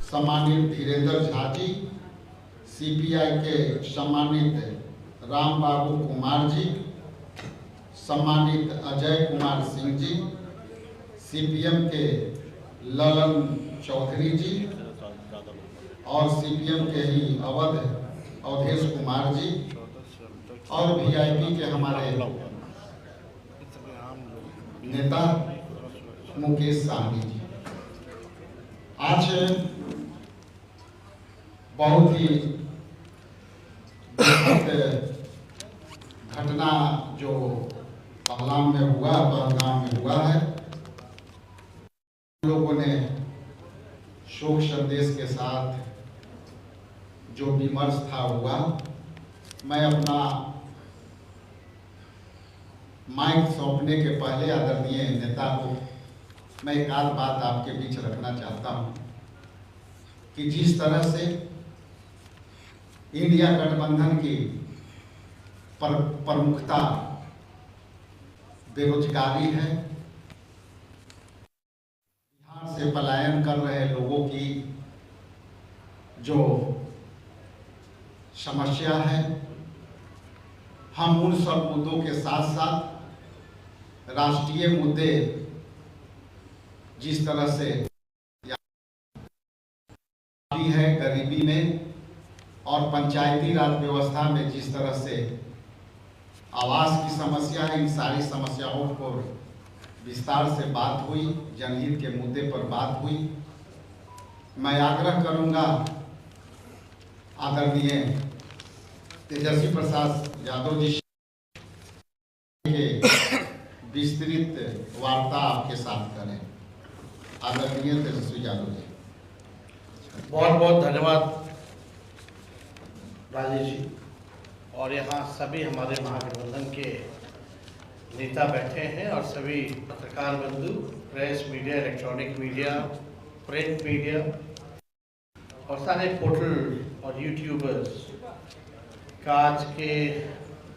सम्मानित धीरेन्द्र झा जी, सीपीआई के सम्मानित राम बाबू कुमार जी, सम्मानित अजय कुमार सिंह जी, सीपीएम के ललन चौधरी जी और सीपीएम के ही अवधेश कुमार जी और वीआईपी के हमारे नेता मुकेश साहनी जी। आज बहुत ही घटना जो पहलगाम में हुआ है, लोगों ने शोक संदेश के साथ जो विमर्श था हुआ। मैं अपना माइक सौंपने के पहले आदरणीय नेता को मैं एक आध बात आपके बीच रखना चाहता हूं कि जिस तरह से इंडिया गठबंधन की प्रमुखता बेरोजगारी है, बिहार से पलायन कर रहे लोगों की जो समस्या है, हम उन सब मुद्दों के साथ साथ राष्ट्रीय मुद्दे जिस तरह से है गरीबी में और पंचायती राज व्यवस्था में जिस तरह से आवास की समस्या है, इन सारी समस्याओं पर विस्तार से बात हुई, जनहित के मुद्दे पर बात हुई। मैं आग्रह करूंगा आदरणीय तेजस्वी प्रसाद यादव जी के विस्तृत वार्ता आपके साथ करें। आदरणीय तेजस्वी यादव जी। बहुत बहुत धन्यवाद राजेश जी। और यहाँ सभी हमारे महागठबंधन के नेता बैठे हैं और सभी पत्रकार बंधु, press media, electronic media, print media और सारे पोर्टल और यूट्यूबर्स का आज के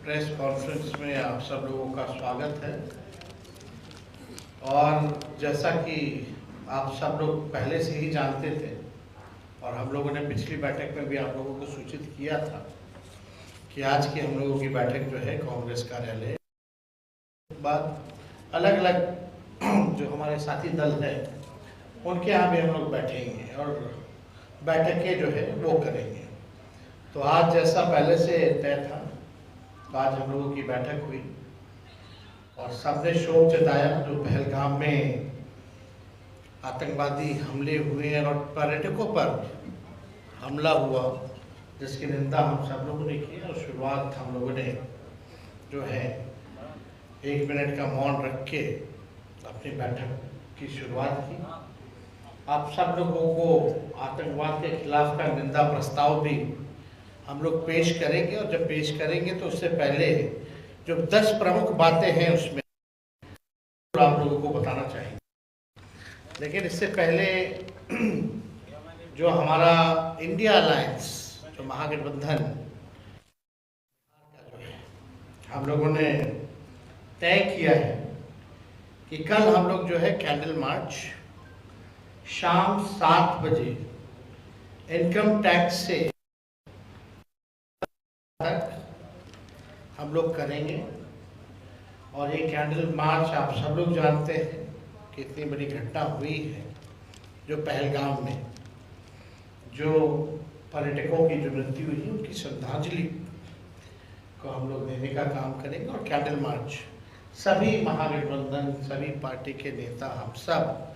प्रेस कॉन्फ्रेंस में आप सब लोगों का स्वागत है। और जैसा कि आप सब लोग पहले से ही जानते थे और हम लोगों ने पिछली बैठक में भी आप लोगों को सूचित किया था कि आज की हम लोगों की बैठक जो है कांग्रेस कार्यालय बाद अलग अलग जो हमारे साथी दल है उनके यहाँ भी हम लोग बैठेंगे और बैठकें जो है वो करेंगे। तो आज जैसा पहले से तय था, आज हम लोगों की बैठक हुई और सबने शोक जताया जो पहलगाम में आतंकवादी हमले हुए और पर्यटकों पर हमला हुआ, जिसकी निंदा हम सब लोगों ने की। और शुरुआत हम लोगों ने जो है 1 मिनट का मौन रख के अपनी बैठक की शुरुआत की। आप सब लोगों को आतंकवाद के खिलाफ का निंदा प्रस्ताव भी हम लोग पेश करेंगे और जब पेश करेंगे तो उससे पहले जो 10 प्रमुख बातें हैं उसमें आप लोगों को बताना चाहेंगे। लेकिन इससे पहले जो हमारा इंडिया अलायंस जो महागठबंधन हम लोगों ने तय किया है कि कल हम लोग जो है कैंडल मार्च शाम 7 बजे इनकम टैक्स से तक हम लोग करेंगे। और ये कैंडल मार्च आप सब लोग जानते हैं कि इतनी बड़ी घटना हुई है जो पहलगाम में जो पर्यटकों की जो मृत्यु हुई उनकी श्रद्धांजलि को हम लोग देने का काम करेंगे। और कैंडल मार्च सभी महागठबंधन, सभी पार्टी के नेता, हम सब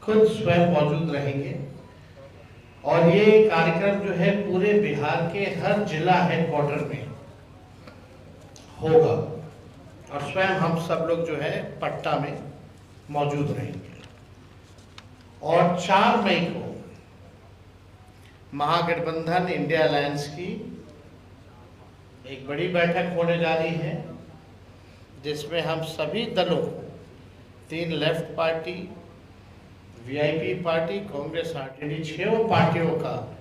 खुद स्वयं मौजूद रहेंगे। और ये कार्यक्रम जो है पूरे बिहार के हर जिला हेडक्वार्टर में होगा और स्वयं हम सब लोग जो है पटना में मौजूद रहेंगे। और 4 मई को महागठबंधन इंडिया अलायंस की एक बड़ी बैठक होने जा रही है जिसमें हम सभी दलों, 3 left party, VIP party, Congress, RJD, 6 पार्टियों का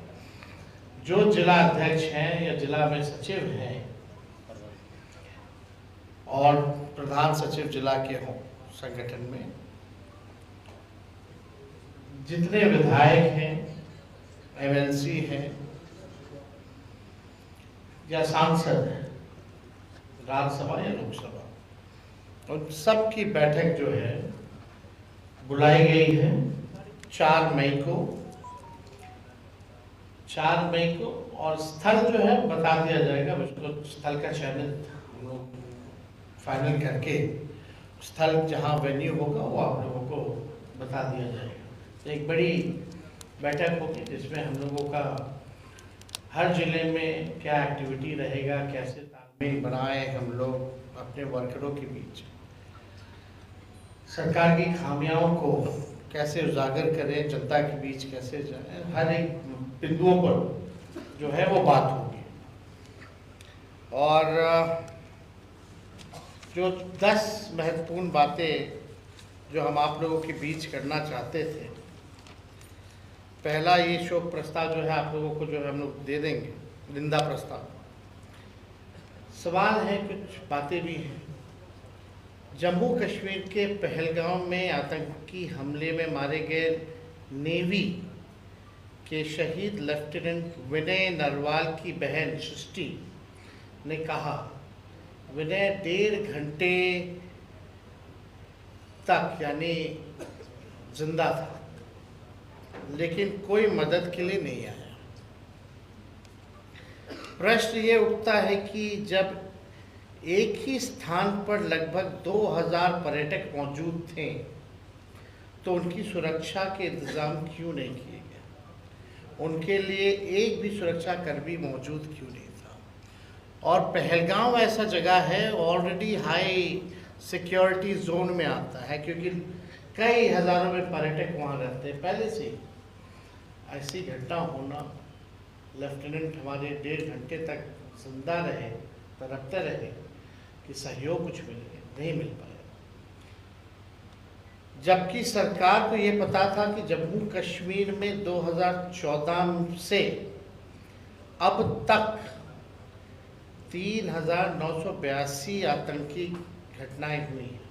जो जिला अध्यक्ष हैं या जिला में सचिव हैं और प्रधान सचिव जिला के हों संगठन में, जितने विधायक हैं, एमएलसी हैं या सांसद हैं, राज्यसभा या लोकसभा, उन सब की बैठक जो है बुलाई गई है 4 मई को। 4 मई को, और स्थल जो है बता दिया जाएगा, उसको स्थल का चयन हम लोग फाइनल करके स्थल जहां वेन्यू होगा वो आप लोगों को बता दिया जाएगा। तो एक बड़ी बैठक होगी जिसमें हम लोगों का हर जिले में क्या एक्टिविटी रहेगा, कैसे तालमेल बनाए हम लोग अपने वर्करों के बीच, सरकार की खामियों को कैसे उजागर करें, जनता के बीच कैसे जाए, हर एक बिंदुओं पर जो है वो बात होगी। और जो 10 महत्वपूर्ण बातें जो हम आप लोगों के बीच करना चाहते थे, पहला ये शोक प्रस्ताव जो है आप लोगों को जो है हम लोग दे देंगे, निंदा प्रस्ताव। सवाल है, कुछ बातें भी हैं। जम्मू कश्मीर के पहलगाम में आतंकी हमले में मारे गए नेवी के शहीद लेफ्टिनेंट विनय नरवाल की बहन सृष्टि ने कहा, विनय 1.5 घंटे तक यानी जिंदा था, लेकिन कोई मदद के लिए नहीं आया। प्रश्न ये उठता है कि जब एक ही स्थान पर लगभग 2000 पर्यटक मौजूद थे तो उनकी सुरक्षा के इंतजाम क्यों नहीं किए गए, उनके लिए एक भी सुरक्षा कर्मी मौजूद क्यों नहीं था। और पहलगाम ऐसा जगह है ऑलरेडी हाई सिक्योरिटी जोन में आता है, क्योंकि कई हजारों में पर्यटक वहाँ रहते हैं पहले से। ऐसी घटना होना, लेफ्टिनेंट हमारे 1.5 घंटे तक जिंदा रहे, तड़पते रहे कि सहयोग कुछ मिले, नहीं मिल पाया। जबकि सरकार को ये पता था कि जम्मू कश्मीर में 2014 से अब तक 3,982 आतंकी घटनाएं हुई हैं,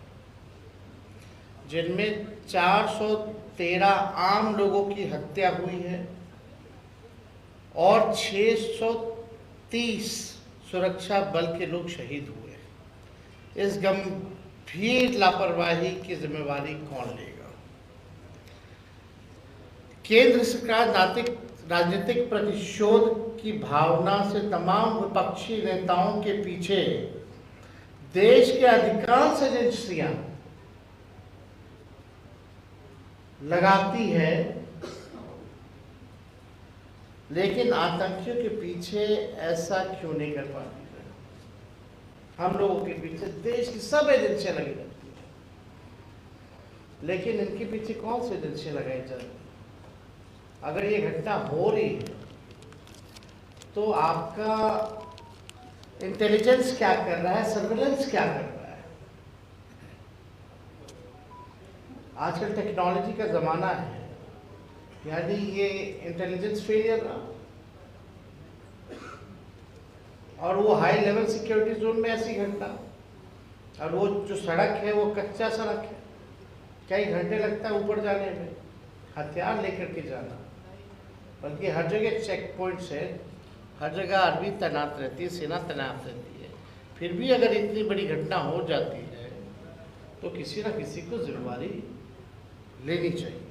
जिनमें 413 आम लोगों की हत्या हुई है और 630 सुरक्षा बल के लोग शहीद हुए। इस गंभीर लापरवाही की जिम्मेवारी कौन लेगा? केंद्र सरकार राजनीतिक प्रतिशोध की भावना से तमाम विपक्षी नेताओं के पीछे देश के अधिकांश एजेंसियां लगाती है, लेकिन आतंकियों के पीछे ऐसा क्यों नहीं कर पाती है? हम लोगों के पीछे देश की सब एजेंसियां लगी रहती है, लेकिन इनके पीछे कौन सी एजेंसियां लगाई जा रही? अगर ये घटना हो रही है तो आपका इंटेलिजेंस क्या कर रहा है, सर्विलेंस क्या कर रहा है? आजकल टेक्नोलॉजी का ज़माना है, यानी ये इंटेलिजेंस फेलियर रहा, और वो हाई लेवल सिक्योरिटी जोन में ऐसी घटना, और वो जो सड़क है वो कच्चा सड़क है, कई घंटे लगता है ऊपर जाने में, हथियार लेकर के जाना, बल्कि हर जगह चेक पॉइंट्स है, हर जगह आर्मी तैनात रहती है, सेना तैनात रहती है। फिर भी अगर इतनी बड़ी घटना हो जाती है तो किसी न किसी को जिम्मेवारी लेनी चाहिए।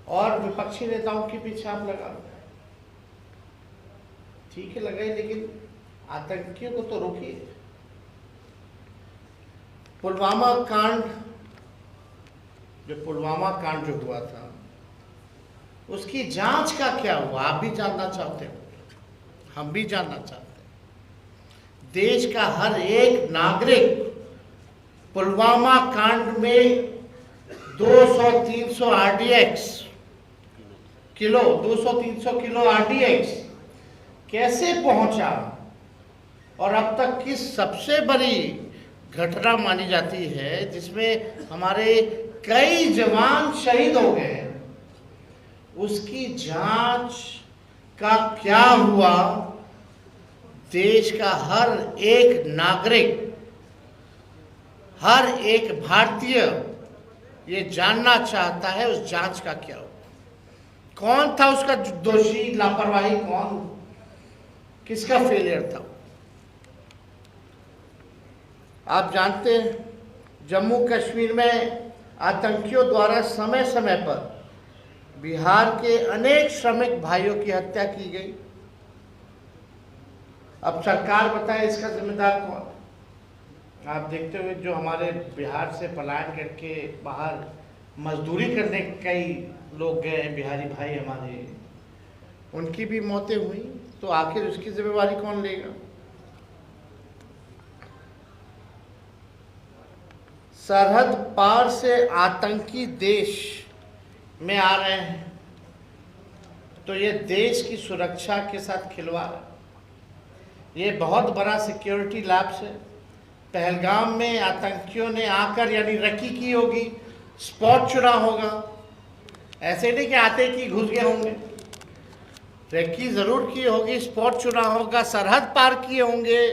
और विपक्षी नेताओं के पीछे आप लगा, ठीक है लगाए, लेकिन आतंकियों को तो रोकिए। पुलवामा कांड जो हुआ था उसकी जांच का क्या हुआ? आप भी जानना चाहते हो, हम भी जानना चाहते हैं। देश का हर एक नागरिक पुलवामा कांड में 200-300 RDX किलो 200-300 किलो RDX कैसे पहुंचा, और अब तक की सबसे बड़ी घटना मानी जाती है जिसमें हमारे कई जवान शहीद हो गए हैं, उसकी जांच का क्या हुआ? देश का हर एक नागरिक, हर एक भारतीय ये जानना चाहता है उस जांच का क्या हुआ, कौन था उसका दोषी, लापरवाही कौन, किसका फेलियर था। आप जानते हैं जम्मू कश्मीर में आतंकियों द्वारा समय समय पर बिहार के अनेक श्रमिक भाइयों की हत्या की गई। अब सरकार बताए इसका जिम्मेदार कौन। आप देखते हुए जो हमारे बिहार से पलायन करके बाहर मजदूरी करने कई लोग गए हैं, बिहारी भाई हमारे, उनकी भी मौतें हुई, तो आखिर उसकी जिम्मेवारी कौन लेगा। सरहद पार से आतंकी देश में आ रहे हैं तो ये देश की सुरक्षा के साथ खिलवाड़ है। ये बहुत बड़ा सिक्योरिटी लैप्स है। पहलगाम में आतंकियों ने आकर यानी रकी की होगी, स्पॉट चुना होगा, ऐसे नहीं कि आते कि घुस गए होंगे, रेकी जरूर की होगी, स्पॉट चुना होगा, सरहद पार किए होंगे,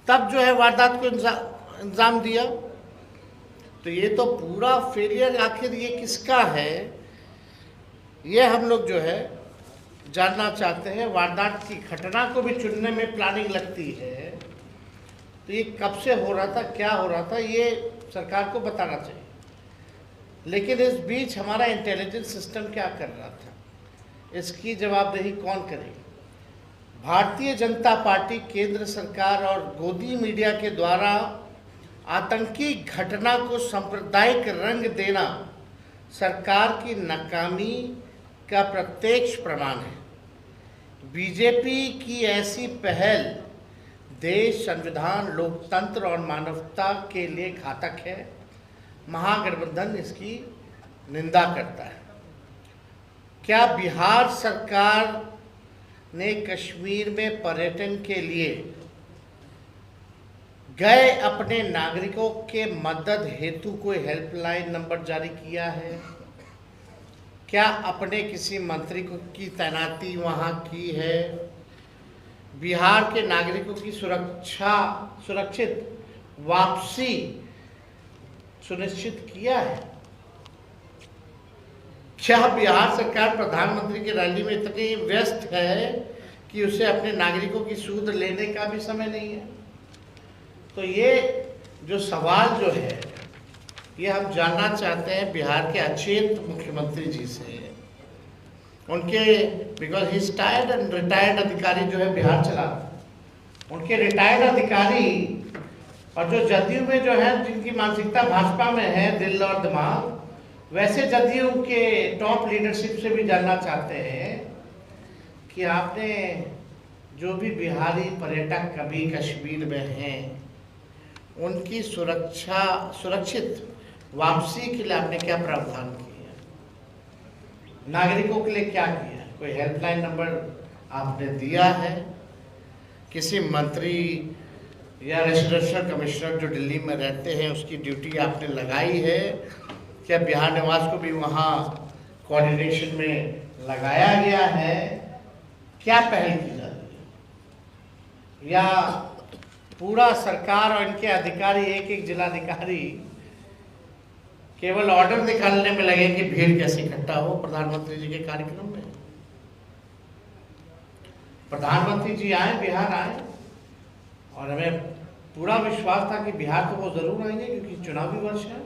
तब जो है वारदात को इंजाम दिया। तो ये तो पूरा फेलियर आखिर ये किसका है, ये हम लोग जो है जानना चाहते हैं। वारदात की घटना को भी चुनने में प्लानिंग लगती है, तो ये कब से हो रहा था, क्या हो रहा था, ये सरकार को बताना चाहिए। लेकिन इस बीच हमारा इंटेलिजेंस सिस्टम क्या कर रहा था, इसकी जवाबदेही कौन करेगा। भारतीय जनता पार्टी, केंद्र सरकार और गोदी मीडिया के द्वारा आतंकी घटना को सांप्रदायिक रंग देना सरकार की नाकामी का प्रत्यक्ष प्रमाण है। बीजेपी की ऐसी पहल देश, संविधान, लोकतंत्र और मानवता के लिए घातक है। महागठबंधन इसकी निंदा करता है। क्या बिहार सरकार ने कश्मीर में पर्यटन के लिए गए अपने नागरिकों के मदद हेतु कोई हेल्पलाइन नंबर जारी किया है? क्या अपने किसी मंत्री की तैनाती वहां की है? बिहार के नागरिकों की सुरक्षित वापसी सुनिश्चित किया है? क्या बिहार सरकार प्रधानमंत्री की रैली में इतनी व्यस्त है कि उसे अपने नागरिकों की सूद लेने का भी समय नहीं है? तो ये जो सवाल जो है ये हम जानना चाहते हैं बिहार के अचेत मुख्यमंत्री जी से। उनके because he tired and retired अधिकारी जो है बिहार चला, उनके रिटायर्ड अधिकारी और जो जदयू में जो है जिनकी मानसिकता भाजपा में है, दिल और दिमाग, वैसे जदयू के टॉप लीडरशिप से भी जानना चाहते हैं कि आपने जो भी बिहारी पर्यटक कभी कश्मीर में हैं उनकी सुरक्षित वापसी के लिए आपने क्या प्रावधान किया, नागरिकों के लिए क्या किया? कोई हेल्पलाइन नंबर आपने दिया है? किसी मंत्री या रेजिडेंशियल कमिश्नर जो दिल्ली में रहते हैं उसकी ड्यूटी आपने लगाई है? क्या बिहार निवास को भी वहाँ कोऑर्डिनेशन में लगाया गया है? क्या पहल की जा रही है? या पूरा सरकार और इनके अधिकारी, एक एक जिलाधिकारी केवल ऑर्डर निकालने में लगे कि भीड़ कैसे इकट्ठा हो प्रधानमंत्री जी के कार्यक्रम में? प्रधानमंत्री जी आए, बिहार आए, और हमें पूरा विश्वास था कि बिहार तो वो जरूर आएंगे क्योंकि चुनावी वर्ष है।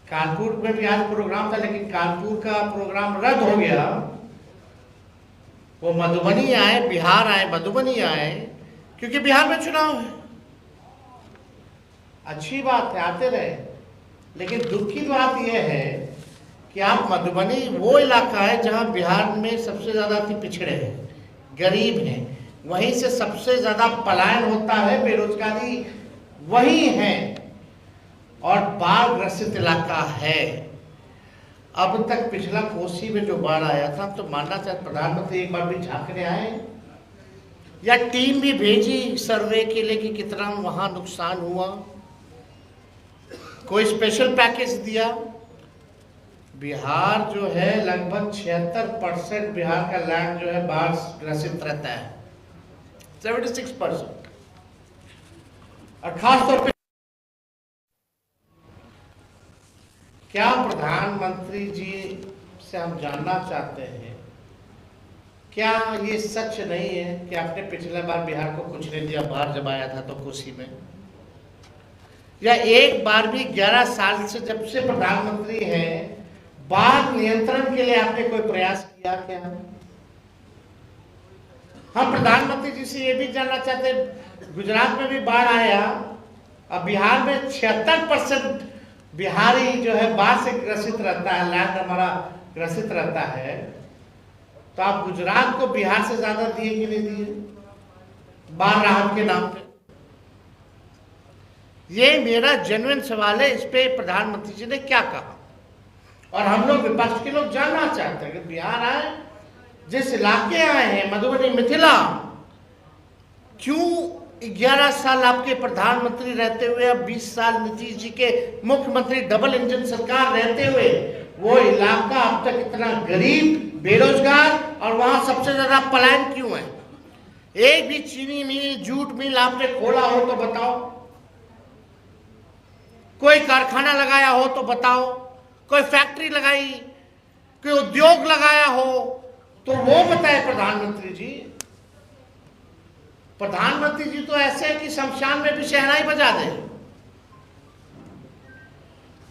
कानपुर में भी आज प्रोग्राम था लेकिन कानपुर का प्रोग्राम रद्द हो गया। वो मधुबनी आए, बिहार आए, मधुबनी आए क्योंकि बिहार में चुनाव है। अच्छी बात है, आते रहे, लेकिन दुख की बात यह है कि आप मधुबनी वो इलाका है जहां बिहार में सबसे ज्यादा पिछड़े हैं, गरीब हैं, वहीं से सबसे ज्यादा पलायन होता है, बेरोजगारी वही है और बाढ़ ग्रसित इलाका है। अब तक पिछला कोसी में जो बाढ़ आया था तो मानना चाहते प्रधानमंत्री एक बार भी झांकने आए या टीम भी भेजी सर्वे के लिए कि कितना वहां नुकसान हुआ? कोई स्पेशल पैकेज दिया? बिहार जो है लगभग 76% बिहार का लैंड जो है बाढ़ ग्रसित रहता है, 76%। और खासतौर पे क्या प्रधानमंत्री जी से हम जानना चाहते हैं, क्या ये सच नहीं है कि आपने पिछले बार बिहार को कुछ नहीं दिया, बाहर जब आया था तो खुशी में, या एक बार भी 11 साल से जब से प्रधानमंत्री हैं बाढ़ नियंत्रण के लिए आपने कोई प्रयास किया क्या? हम प्रधानमंत्री जी से ये भी जानना चाहते हैं, गुजरात में भी बाढ़ आया, अब बिहार में 76% बिहारी जो है बाढ़ से ग्रसित रहता है, लैंड हमारा ग्रसित रहता है, तो आप गुजरात को बिहार से ज्यादा दिए कि नहीं दिए बाढ़ राहत के नाम पे? ये मेरा जेन्युइन सवाल है। इस पे प्रधानमंत्री जी ने क्या कहा? और हम लोग विपक्ष के लोग जानना चाहते हैं कि बिहार आए, जिस इलाके आए हैं मधुबनी मिथिला, क्यों 11 साल आपके प्रधानमंत्री रहते हुए, अब 20 साल नीतीश जी के मुख्यमंत्री, डबल इंजन सरकार रहते हुए, वो इलाका अब तक इतना गरीब, बेरोजगार और वहां सबसे ज्यादा पलायन क्यों है? एक भी चीनी मिल, जूट मिल आपने खोला हो तो बताओ, कोई कारखाना लगाया हो तो बताओ, कोई फैक्ट्री लगाई, कोई उद्योग लगाया हो तो वो बताए प्रधानमंत्री जी। प्रधानमंत्री जी तो ऐसे है कि शमशान में भी शहनाई बजा दे।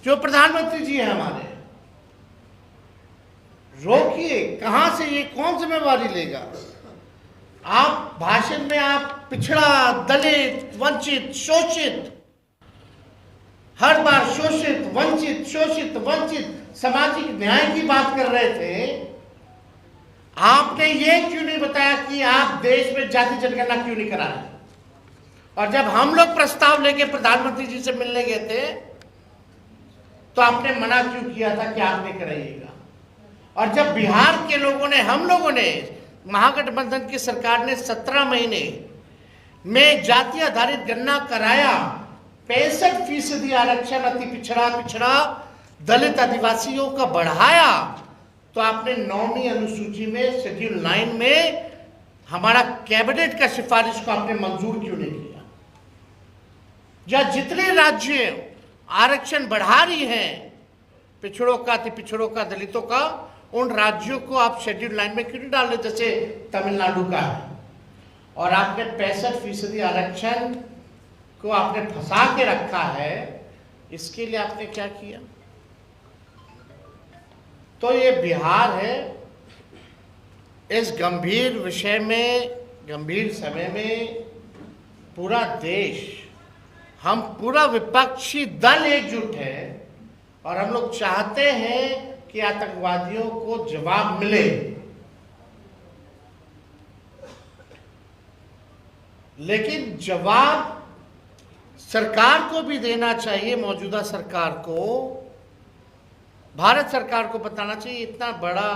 जो प्रधानमंत्री जी है हमारे, रोकिए, कहां से ये कौन जिम्मेवारी लेगा? आप भाषण में आप पिछड़ा, दलित, वंचित, शोषित, हर बार शोषित, वंचित, शोषित, वंचित, सामाजिक न्याय की बात कर रहे थे। आपने ये क्यों नहीं बताया कि आप देश में जाति जनगणना क्यों नहीं करा रहे? और जब हम लोग प्रस्ताव लेके प्रधानमंत्री जी से मिलने गए थे तो आपने मना क्यों किया था कि आप नहीं कराइएगा? और जब बिहार के लोगों ने, हम लोगों ने, महागठबंधन की सरकार ने 17 महीने में जाति आधारित गणना कराया, 65% आरक्षण अति पिछड़ा दलित आदिवासियों का बढ़ाया, तो आपने 9वीं अनुसूची में शेड्यूल 9 में हमारा कैबिनेट का सिफारिश को आपने मंजूर क्यों नहीं किया? या जितने राज्य आरक्षण बढ़ा रही हैं, पिछड़ों का, अति पिछड़ों का, दलितों का, उन राज्यों को आप शेड्यूल 9 में क्यों नहीं डाल रहे, जैसे तमिलनाडु का है? और आपने 65% आरक्षण को आपने फंसा के रखा है, इसके लिए आपने क्या किया? तो ये बिहार है, इस गंभीर विषय में, गंभीर समय में पूरा देश, हम पूरा विपक्षी दल एकजुट है और हम लोग चाहते हैं कि आतंकवादियों को जवाब मिले। लेकिन जवाब सरकार को भी देना चाहिए, मौजूदा सरकार को, भारत सरकार को बताना चाहिए इतना बड़ा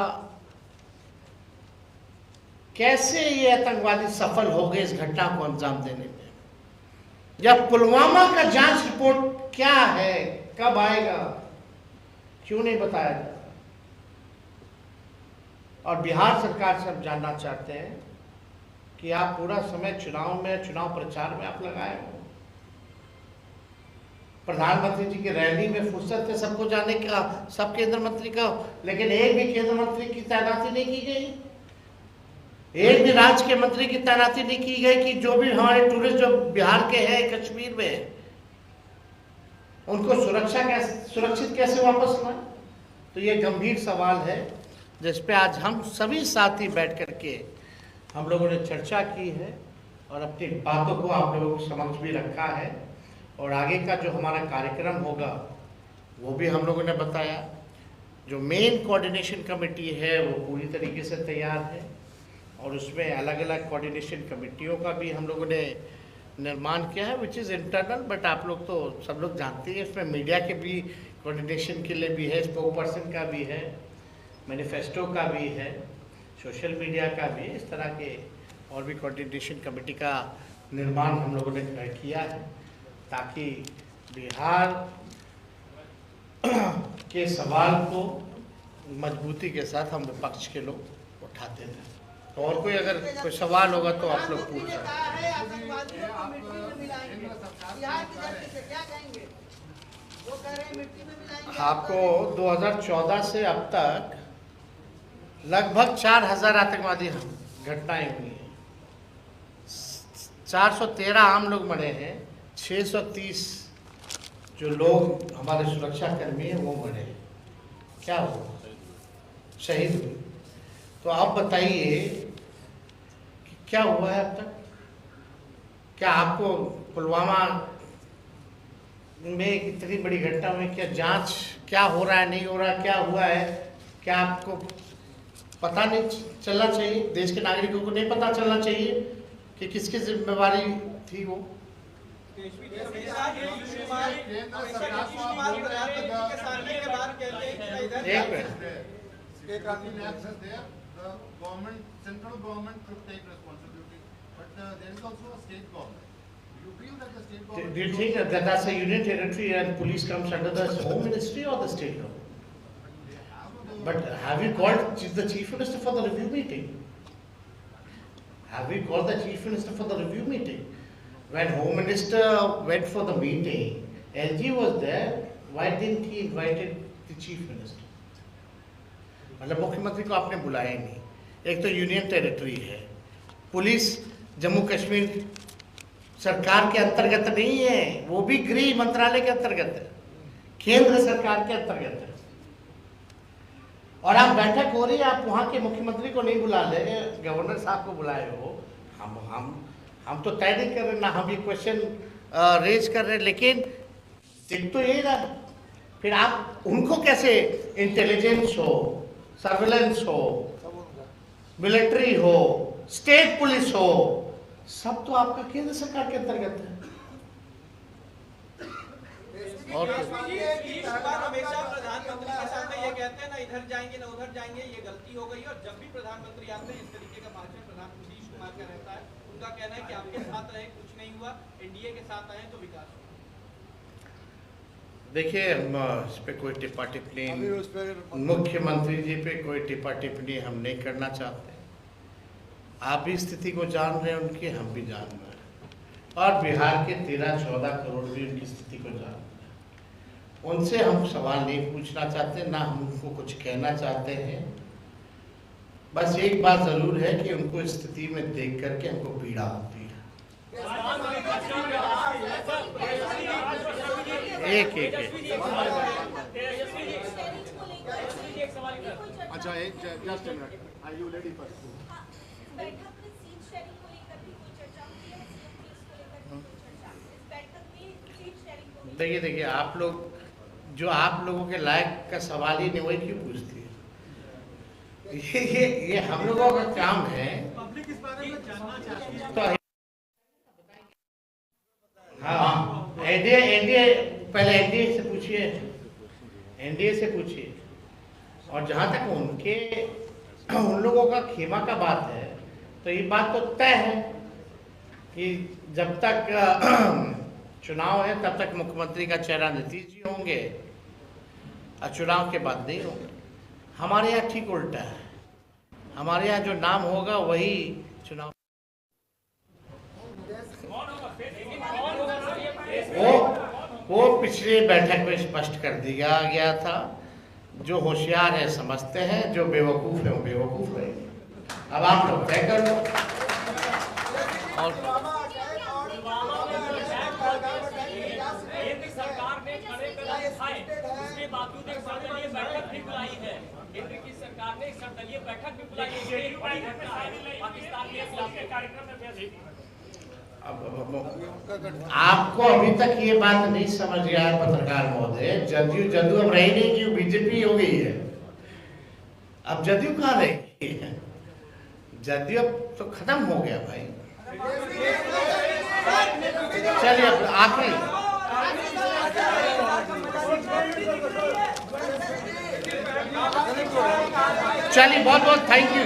कैसे ये आतंकवादी सफल हो गए इस घटना को अंजाम देने में। या पुलवामा का जांच रिपोर्ट क्या है, कब आएगा, क्यों नहीं बताया जाता? और बिहार सरकार से हम जानना चाहते हैं कि आप पूरा समय चुनाव में, चुनाव प्रचार में आप लगाए हो। प्रधानमंत्री जी की रैली में फुर्सत है सबको जाने का, सब केंद्र मंत्री का, लेकिन एक भी केंद्र मंत्री की तैनाती नहीं की गई, एक भी राज्य के मंत्री की तैनाती नहीं की गई कि जो भी हमारे टूरिस्ट जो बिहार के हैं, कश्मीर में, उनको सुरक्षित कैसे वापस लाए? तो ये गंभीर सवाल है जिस पे आज हम सभी साथी बैठ करके हम लोगों ने चर्चा की है और अपनी बातों को आप लोगों के समक्ष भी रखा है। और आगे का जो हमारा कार्यक्रम होगा वो भी हम लोगों ने बताया। जो मेन कोऑर्डिनेशन कमेटी है वो पूरी तरीके से तैयार है और उसमें अलग अलग कोऑर्डिनेशन कमेटियों का भी हम लोगों ने निर्माण किया है, विच इज़ इंटरनल, बट आप लोग तो सब लोग जानते हैं। इसमें मीडिया के भी कोऑर्डिनेशन के लिए भी है, स्पोक पर्सन का भी है, मैनिफेस्टो का भी है, सोशल मीडिया का भी है, इस तरह के और भी कोऑर्डिनेशन कमेटी का निर्माण हम लोगों ने किया है ताकि बिहार के सवाल को मजबूती के साथ हम विपक्ष के लोग उठाते हैं। तो और कोई अगर कोई सवाल होगा तो आप लोग पूछ सकते हैं। आपको 2014 से अब तक लगभग 4000 आतंकवादी घटनाएं हुई हैं। 413 आम लोग मरे हैं, 630 जो लोग हमारे सुरक्षा कर्मी हैं वो मरे हैं। क्या हुआ? शहीद हुए। तो आप बताइए कि क्या हुआ है अब तक? क्या आपको पुलवामा में इतनी बड़ी घटना में क्या जांच क्या हो रहा है, नहीं हो रहा है, क्या हुआ है, क्या आपको पता नहीं चलना चाहिए? देश के नागरिकों को नहीं पता चलना चाहिए कि किसकी जिम्मेवारी थी वो? एक minute, central government should take responsibility, but there is also a state government. You feel that the state government? do you think that that's a union territory and police comes under the home ministry or the state government? But have you called the chief minister for the review meeting? Have you called the chief minister for the review meeting? When home minister went for the meeting, LG was there. Why didn't he invited the chief minister? मतलब मुख्यमंत्री को आपने बुलाया ही नहीं। एक तो union territory है, police Jammu Kashmir सरकार के अंतर्गत नहीं है, वो भी गृह मंत्रालय के अंतर्गत है, केंद्र सरकार के अंतर्गत है। और आप बैठक हो रही है, आप वहाँ के मुख्यमंत्री को नहीं बुला ले, गवर्नर साहब को बुलाए हो। हम तो तय नहीं कर रहे ना, हम ये क्वेश्चन रेज कर रहे हैं, लेकिन एक तो ये ना, फिर आप उनको कैसे इंटेलिजेंस हो, सर्वेलेंस हो, मिलिट्री हो, स्टेट पुलिस हो, सब तो आपका केंद्र सरकार के अंतर्गत है। और हमेशा प्रधानमंत्री के सामने ये कहते हैं ना, इधर जाएंगे ना उधर जाएंगे, ये गलती हो गई। और जब भी प्रधानमंत्री आते हैं इस तरीके का भाषण प्रधानमंत्री नीतीश कुमार का रहता है, उनका कहना है कि आपके साथ रहे कुछ नहीं हुआ, एनडीए के साथ आए तो विकास हुआ। देखिए, हम इस पे कोई टिप्पा टिप्पणी, मुख्यमंत्री जी पे कोई टिप्पा टिप्पणी हम नहीं करना चाहते। आप भी स्थिति को जान रहे हैं उनकी, हम भी जान रहे हैं, और बिहार के 13-14 करोड़ भी उनकी स्थिति को जान रहे हैं। उनसे हम सवाल नहीं पूछना चाहते, ना हम उनको कुछ कहना चाहते हैं। बस एक बात जरूर है कि उनको स्थिति में देख करके हमको पीड़ा होती है। एक अच्छा, एक just a minute, are you ready for? देखिए, आप लोग जो आप लोगों के लायक का सवाल ही नहीं, वही क्यों पूछती है? ये हम लोगों का काम है। पब्लिक इस बारे में जानना चाहती है। तो हाँ, एनडीए पहले एनडीए से पूछिए, एनडीए से पूछिए। और जहाँ तक उन लोगों का खेमा का बात है, तो ये बात तो तय है कि जब तक चुनाव है तब तक मुख्यमंत्री का चेहरा नीतीश जी होंगे, और चुनाव के बाद नहीं होंगे। हमारे यहाँ ठीक उल्टा है, हमारे यहाँ जो नाम होगा वही चुनाव। वो पिछली बैठक में स्पष्ट कर दिया गया था। जो होशियार है समझते हैं, जो बेवकूफ़ है वो बेवकूफ़ है। अब आप लोग तय कर लो। और सरकार ने खड़े कदम उठाए, उसके बावजूद एक सर्वदलीय बैठक भी बुलाई है। केंद्र की सरकार ने एक सर्वदलीय बैठक भी बुलाई है पाकिस्तान के कार्यक्रम में। आपको अभी तक ये बात नहीं समझ गया है पत्रकार महोदय, जदयू अब रही नहीं, क्यों बीजेपी हो गई है। अब जदयू कहाँ रहेगी? जदयू अब तो खत्म हो गया भाई। चलिए अब आखिरी, चलिए बहुत बहुत थैंक यू।